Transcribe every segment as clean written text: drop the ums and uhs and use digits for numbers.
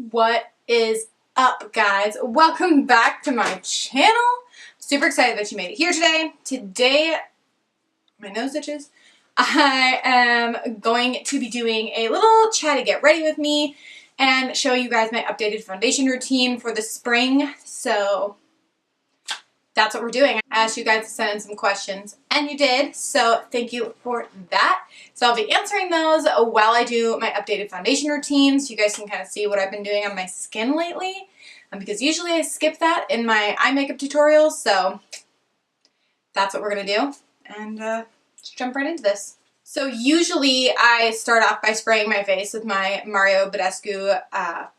What is up, guys? Welcome back to my channel. Super excited that you made it here today. Today, my nose itches. I am going to be doing a little chatty get ready with me and show you guys my updated foundation routine for the spring. So that's what we're doing. I asked you guys to send in some questions, and you did, so thank you for that. So I'll be answering those while I do my updated foundation routine, so you guys can kind of see what I've been doing on my skin lately, because usually I skip that in my eye makeup tutorials, so that's what we're going to do, and let's jump right into this. So usually I start off by spraying my face with my Mario Badescu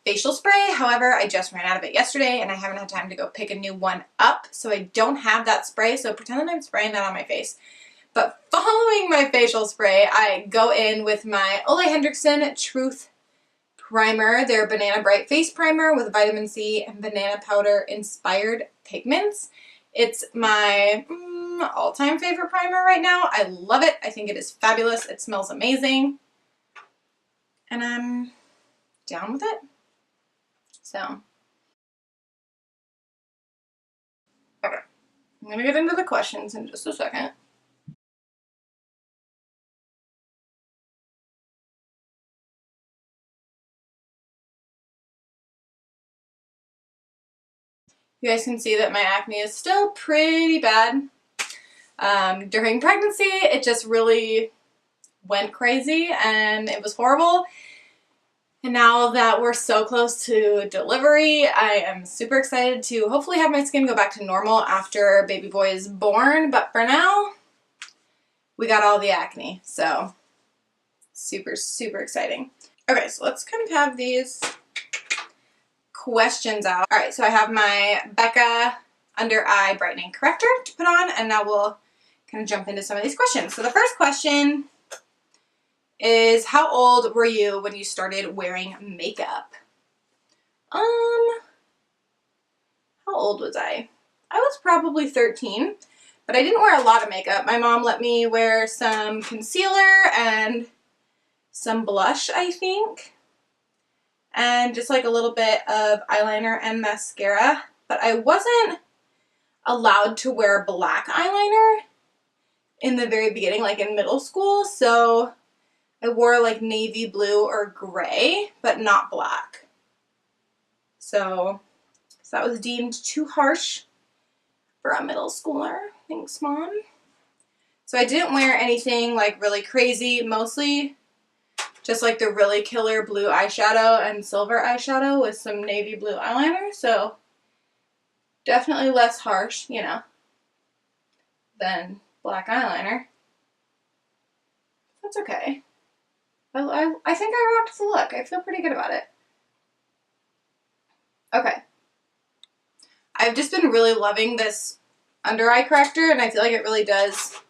facial spray. However, I just ran out of it yesterday and I haven't had time to go pick a new one up. So I don't have that spray, so pretend that I'm spraying that on my face. But following my facial spray, I go in with my Ole Henriksen Truth Primer, their Banana Bright Face Primer with vitamin C and banana powder inspired pigments. It's my all-time favorite primer right now. I love it. I think it is fabulous. It smells amazing. And I'm down with it. So, okay. I'm going to get into the questions in just a second. You guys can see that my acne is still pretty bad. During pregnancy, it just really went crazy and it was horrible. And now that we're so close to delivery, I am super excited to hopefully have my skin go back to normal after baby boy is born. But for now, we got all the acne. So super, super exciting. Okay, so let's kind of have these questions out. All right, so I have my Becca Under Eye Brightening Corrector to put on, and now we'll kind of jump into some of these questions. So the first question is, how old were you when you started wearing makeup? How old was I? I was probably 13, but I didn't wear a lot of makeup. My mom let me wear some concealer and some blush, I think, and just like a little bit of eyeliner and mascara, but I wasn't allowed to wear black eyeliner in the very beginning, like in middle school, so I wore like navy blue or gray, but not black. So that was deemed too harsh for a middle schooler. Thanks, Mom. So I didn't wear anything like really crazy, mostly just like the really killer blue eyeshadow and silver eyeshadow with some navy blue eyeliner. So definitely less harsh, you know, than black eyeliner. That's okay. I think I rocked the look. I feel pretty good about it. Okay. I've just been really loving this under eye corrector, and I feel like it really does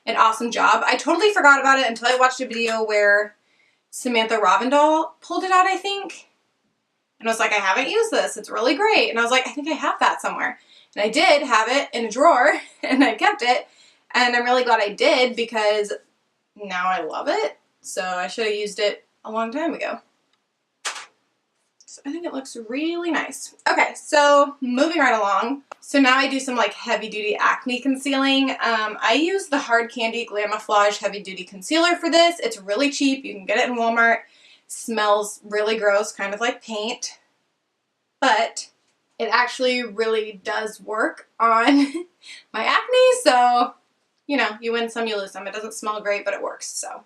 an awesome job. I totally forgot about it until I watched a video where Samantha Ravndahl pulled it out, I think. And I was like, I haven't used this. It's really great. And I was like, I think I have that somewhere. And I did have it in a drawer, and I kept it. And I'm really glad I did, because now I love it. So I should have used it a long time ago. So I think it looks really nice. Okay, so moving right along. So now I do some like heavy duty acne concealing. I use the Hard Candy Glamouflage Heavy Duty Concealer for this. It's really cheap. You can get it in Walmart. It smells really gross, kind of like paint. But it actually really does work on my acne. So, you know, you win some, you lose some. It doesn't smell great, but it works. So, all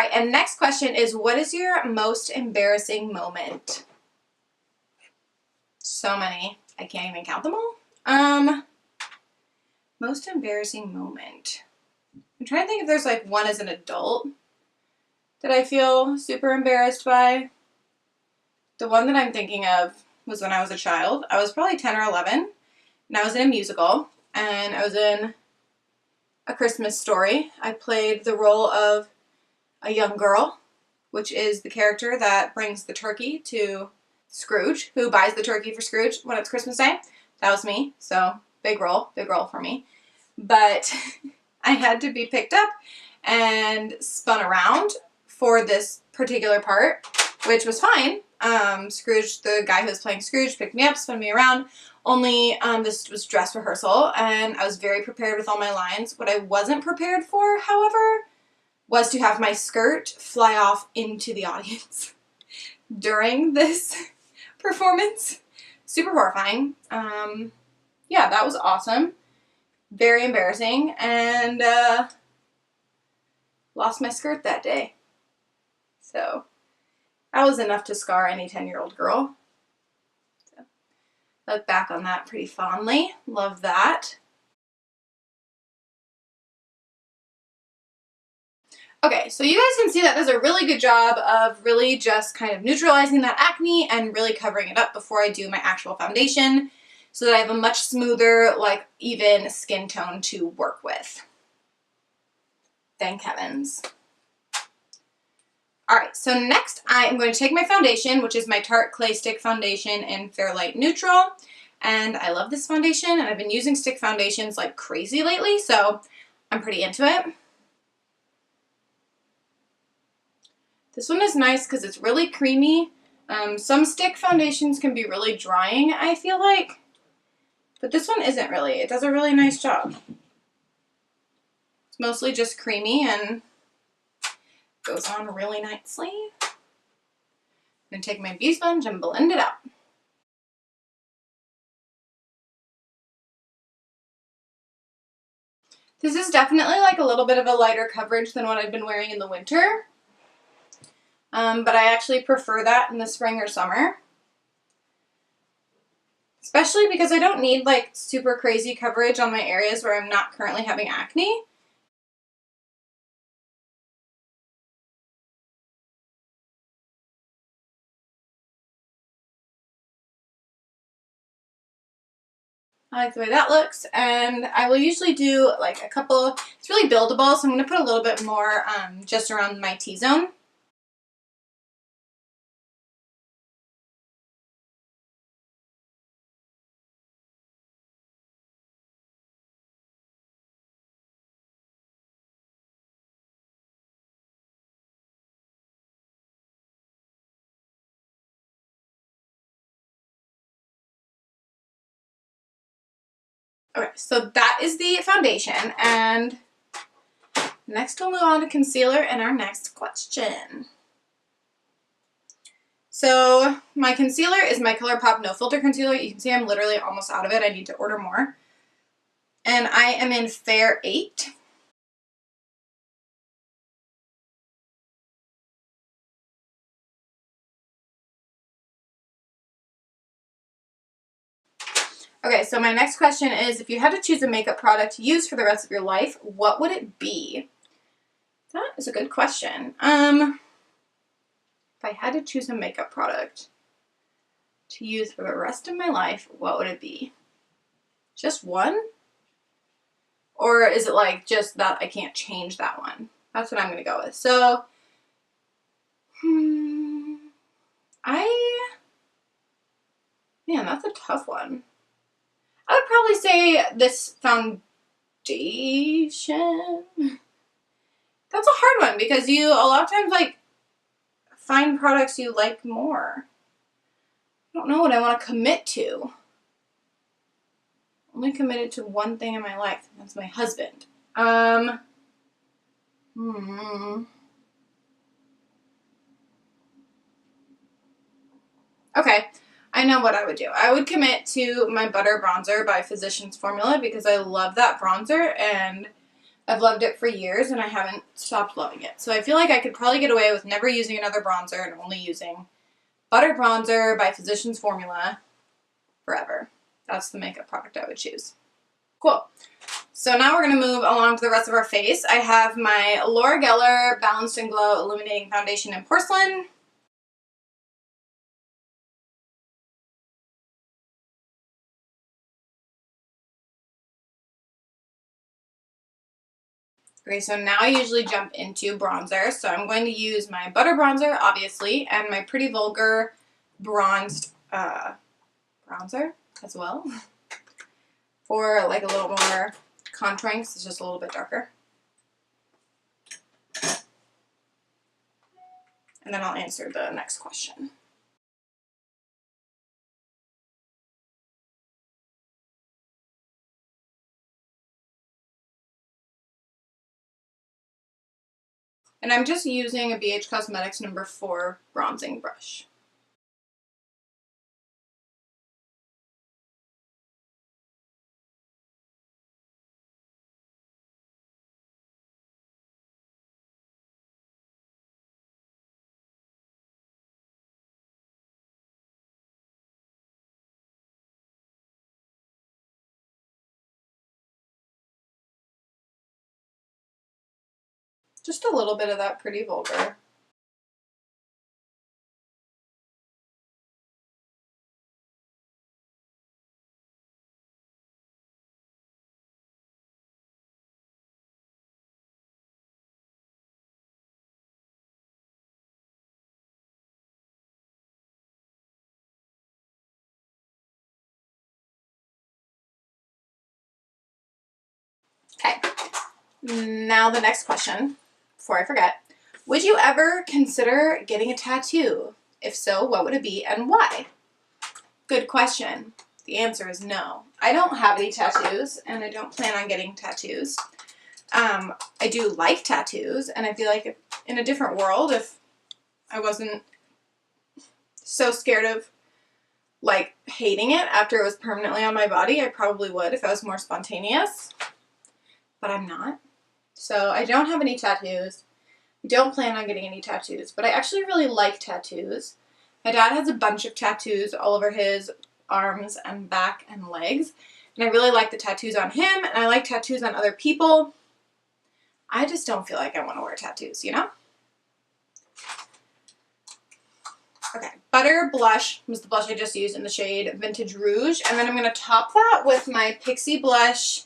right. And next question is, what is your most embarrassing moment? So many. I can't even count them all. Most embarrassing moment. I'm trying to think if there's like one as an adult that I feel super embarrassed by. The one that I'm thinking of was when I was a child. I was probably 10 or 11, and I was in a musical, and I was in A Christmas Story. I played the role of a young girl, which is the character that brings the turkey to Scrooge, who buys the turkey for Scrooge when it's Christmas Day. That was me, so big role for me. But I had to be picked up and spun around for this particular part, which was fine. Scrooge, the guy who was playing Scrooge, picked me up, spun me around. Only this was dress rehearsal, and I was very prepared with all my lines. What I wasn't prepared for, however, was to have my skirt fly off into the audience during this performance. Super horrifying. Yeah, that was awesome. Very embarrassing, and lost my skirt that day. So that was enough to scar any 10-year-old girl. So, I look back on that pretty fondly. Love that. Okay, so you guys can see that does a really good job of really just kind of neutralizing that acne and really covering it up before I do my actual foundation so that I have a much smoother, like, even skin tone to work with. Thank heavens. Alright, so next I am going to take my foundation, which is my Tarte Clay Stick Foundation in Fairlight Neutral. And I love this foundation, and I've been using stick foundations like crazy lately, so I'm pretty into it. This one is nice because it's really creamy. Some stick foundations can be really drying, I feel like. But this one isn't really. It does a really nice job. It's mostly just creamy and goes on really nicely. I'm going to take my beauty sponge and blend it out. This is definitely like a little bit of a lighter coverage than what I've been wearing in the winter. But I actually prefer that in the spring or summer. Especially because I don't need like super crazy coverage on my areas where I'm not currently having acne. I like the way that looks, and I will usually do like a couple, it's really buildable, so I'm going to put a little bit more just around my T-zone. Okay, so that is the foundation, and next we'll move on to concealer and our next question. So my concealer is my ColourPop No Filter Concealer. You can see I'm literally almost out of it. I need to order more. And I am in Fair 8. Okay, so my next question is, if you had to choose a makeup product to use for the rest of your life, what would it be? That is a good question. If I had to choose a makeup product to use for the rest of my life, what would it be? Just one? Or is it like just that I can't change that one? That's what I'm going to go with. So, man, that's a tough one. I would probably say this foundation. That's a hard one because you a lot of times like find products you like more. I don't know what I want to commit to. I'm only committed to one thing in my life, and that's my husband. Okay, I know what I would do. I would commit to my Butter Bronzer by Physicians Formula because I love that bronzer and I've loved it for years and I haven't stopped loving it. So I feel like I could probably get away with never using another bronzer and only using Butter Bronzer by Physicians Formula forever. That's the makeup product I would choose. Cool. So now we're going to move along to the rest of our face. I have my Laura Geller Balanced and Glow Illuminating Foundation in Porcelain. Okay, so now I usually jump into bronzer. So I'm going to use my Butter Bronzer, obviously, and my Pretty Vulgar Bronzed bronzer as well for like a little more contouring because it's just a little bit darker. And then I'll answer the next question. And I'm just using a BH Cosmetics number 4 bronzing brush. Just a little bit of that Pretty Vulgar. Okay, now the next question, before I forget. Would you ever consider getting a tattoo? If so, what would it be and why? Good question. The answer is no. I don't have any tattoos, and I don't plan on getting tattoos. I do like tattoos, and I feel like if, in a different world, if I wasn't so scared of, like, hating it after it was permanently on my body, I probably would if I was more spontaneous. But I'm not. So I don't have any tattoos. I don't plan on getting any tattoos, but I actually really like tattoos. My dad has a bunch of tattoos all over his arms and back and legs, and I really like the tattoos on him, and I like tattoos on other people. I just don't feel like I want to wear tattoos, you know? Okay, Butter Blush was the blush I just used in the shade Vintage Rouge, and then I'm going to top that with my Pixi blush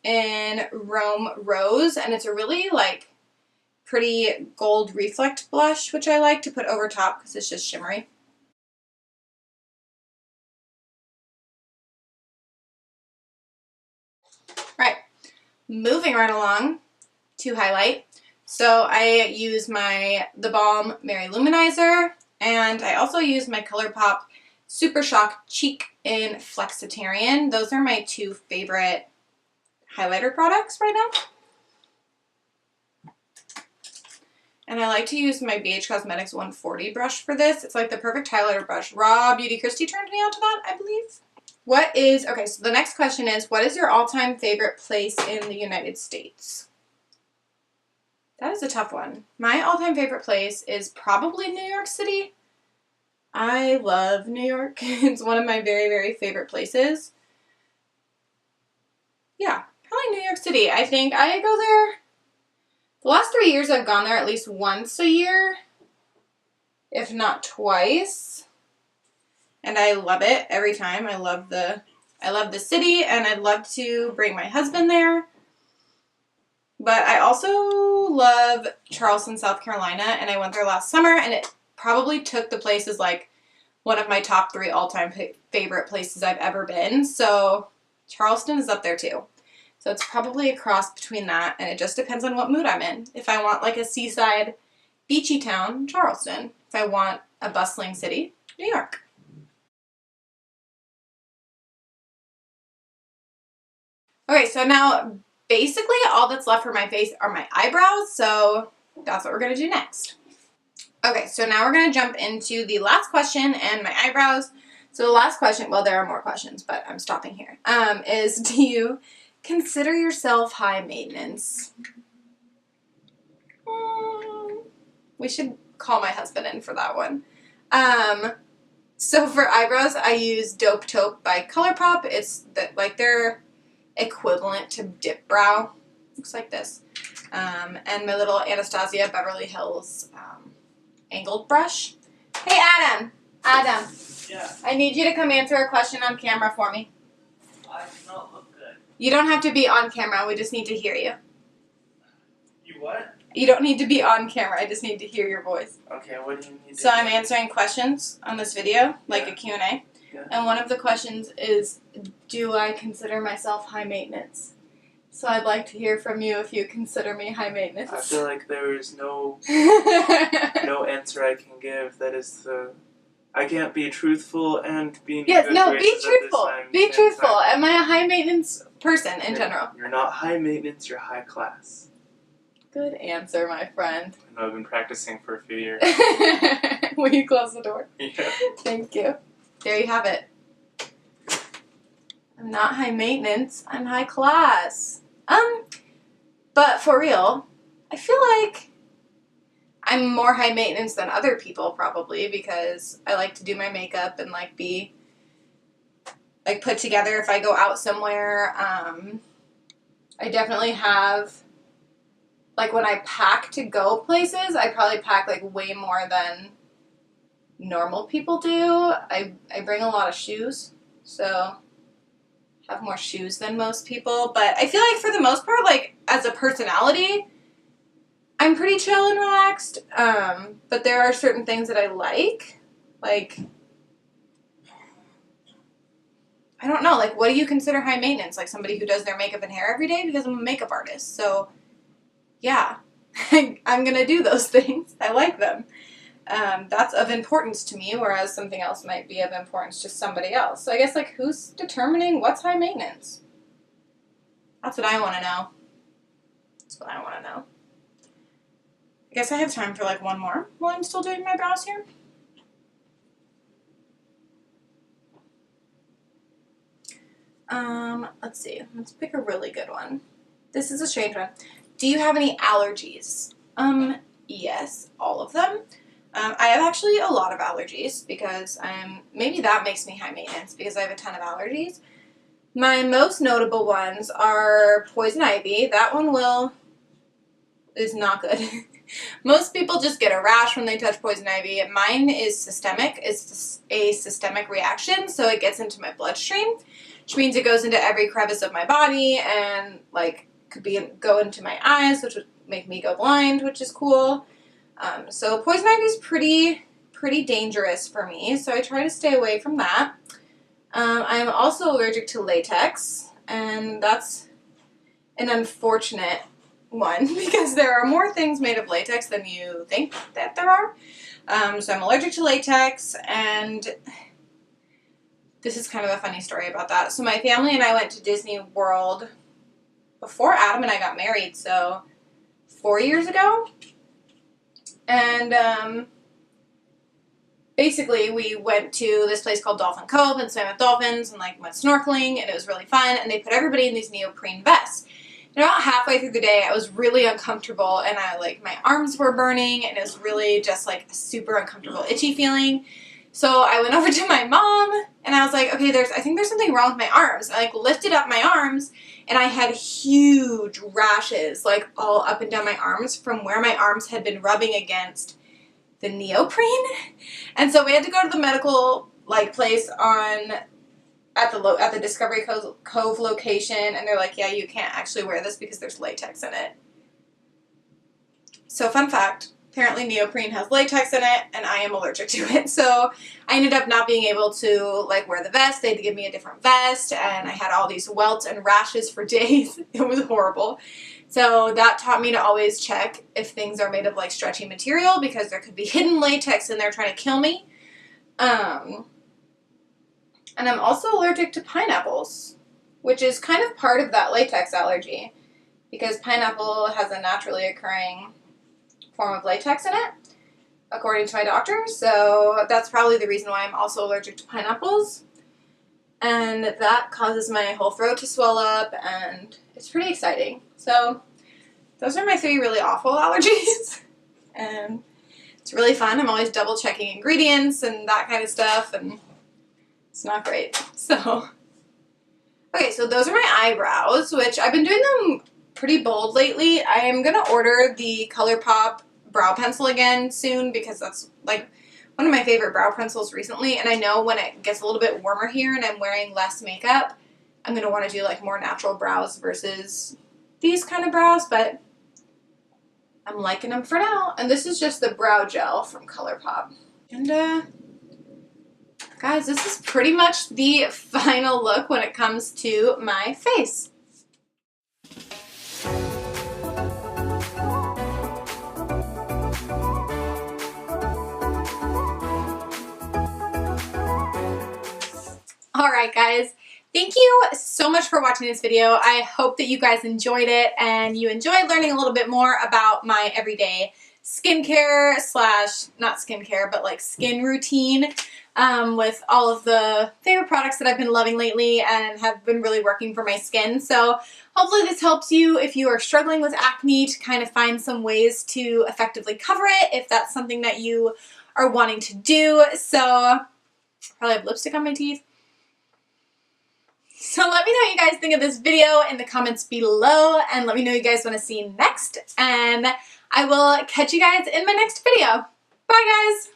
in Rome Rose, and it's a really, like, pretty gold reflect blush, which I like to put over top because it's just shimmery. Right, moving right along to highlight. So I use the Balm Mary Luminizer, and I also use my ColourPop Super Shock Cheek in Flexitarian. Those are my 2 favorite highlighter products right now. And I like to use my BH Cosmetics 140 brush for this. It's like the perfect highlighter brush. Raw Beauty Christie turned me on to that, I believe. Okay, so the next question is, what is your all-time favorite place in the United States? That is a tough one. My all-time favorite place is probably New York City. I love New York. It's one of my very, very favorite places. Yeah, probably New York City. I think I go there. The last 3 years I've gone there at least once a year, if not twice. And I love it every time. I love the city, and I'd love to bring my husband there. But I also love Charleston, South Carolina, and I went there last summer, and it probably took the place as like one of my top 3 all-time favorite places I've ever been. So Charleston is up there too. So it's probably a cross between that, and it just depends on what mood I'm in. If I want like a seaside, beachy town, Charleston. If I want a bustling city, New York. Okay, so now basically all that's left for my face are my eyebrows, so that's what we're going to do next. Okay, so now we're going to jump into the last question and my eyebrows. So the last question, well, there are more questions, but I'm stopping here, is do you consider yourself high maintenance? We should call my husband in for that one. So for eyebrows, I use Dope Taupe by ColourPop. It's like their equivalent to Dip Brow. Looks like this. And my little Anastasia Beverly Hills angled brush. Hey, Adam. Adam. Yeah. I need you to come answer a question on camera for me. I do not look good. You don't have to be on camera. We just need to hear you. You what? You don't need to be on camera. I just need to hear your voice. Okay, what do you need to So do? I'm answering questions on this video, like Yeah. a Q&A. Yeah. And one of the questions is, do I consider myself high maintenance? So I'd like to hear from you if you consider me high maintenance. I feel like there is no answer I can give that is the... I can't be truthful and be in Yes, good no, be graces at this truthful. time- Be same truthful. time. Am I a high maintenance person in general? You're not high maintenance, you're high class. Good answer, my friend. I know I've been practicing for a few years. Will you close the door? Yeah. Thank you. There you have it. I'm not high maintenance. I'm high class. But for real, I feel like I'm more high maintenance than other people probably because I like to do my makeup and like be like put together if I go out somewhere. I definitely have, like when I pack to go places, I probably pack like way more than normal people do. I bring a lot of shoes, so have more shoes than most people. But I feel like for the most part, like as a personality, I'm pretty chill and relaxed. But there are certain things that I like I don't know, like what do you consider high maintenance? Like somebody who does their makeup and hair every day? Because I'm a makeup artist, so yeah, I'm gonna do those things. I like them. That's of importance to me, whereas something else might be of importance to somebody else. So I guess, like, who's determining what's high maintenance? That's what I want to know. That's what I want to know. I guess I have time for, like, one more while I'm still doing my brows here. Let's see. Let's pick a really good one. This is a strange one. Do you have any allergies? Yes, all of them. I have actually a lot of allergies because maybe that makes me high maintenance because I have a ton of allergies. My most notable ones are poison ivy. That one is not good. Most people just get a rash when they touch poison ivy. Mine is systemic. It's a systemic reaction, so it gets into my bloodstream, which means it goes into every crevice of my body and like could go into my eyes, which would make me go blind, which is cool. So poison ivy is pretty dangerous for me, so I try to stay away from that. I'm also allergic to latex, and that's an unfortunate one because there are more things made of latex than you think that there are. So I'm allergic to latex, and this is kind of a funny story about that. So my family and I went to Disney World before Adam and I got married, so 4 years ago. And basically we went to this place called Dolphin Cove and swam with dolphins and like went snorkeling, and it was really fun, and they put everybody in these neoprene vests. And about halfway through the day I was really uncomfortable, and my arms were burning, and it was really just like a super uncomfortable itchy feeling. So I went over to my mom and I was like, okay, I think there's something wrong with my arms. I like lifted up my arms, and I had huge rashes like all up and down my arms from where my arms had been rubbing against the neoprene. And so we had to go to the medical place at the Discovery Cove location, and they're like, yeah, you can't actually wear this because there's latex in it. So fun fact, apparently neoprene has latex in it, and I am allergic to it. So I ended up not being able to wear the vest. They had to give me a different vest, and I had all these welts and rashes for days. It was horrible. So that taught me to always check if things are made of stretchy material, because there could be hidden latex in there trying to kill me. And I'm also allergic to pineapples, which is kind of part of that latex allergy, because pineapple has a naturally occurring form of latex in it, according to my doctor. So that's probably the reason why I'm also allergic to pineapples. And that causes my whole throat to swell up, and it's pretty exciting. So those are my 3 really awful allergies. And it's really fun. I'm always double checking ingredients and that kind of stuff, and it's not great. So, okay, so those are my eyebrows, which I've been doing them pretty bold lately. I am going to order the ColourPop brow pencil again soon, because that's one of my favorite brow pencils recently, and I know when it gets a little bit warmer here and I'm wearing less makeup, I'm going to want to do more natural brows versus these kind of brows, but I'm liking them for now. And this is just the brow gel from ColourPop. And guys, this is pretty much the final look when it comes to my face. Alright guys, Thank you so much for watching this video. I hope that you guys enjoyed it and you enjoyed learning a little bit more about my everyday skincare slash, not skincare, but like skin routine with all of the favorite products that I've been loving lately and have been really working for my skin. So hopefully this helps you if you are struggling with acne to kind of find some ways to effectively cover it if that's something that you are wanting to do. So probably have lipstick on my teeth. So let me know what you guys think of this video in the comments below, and let me know what you guys want to see next, and I will catch you guys in my next video. Bye guys!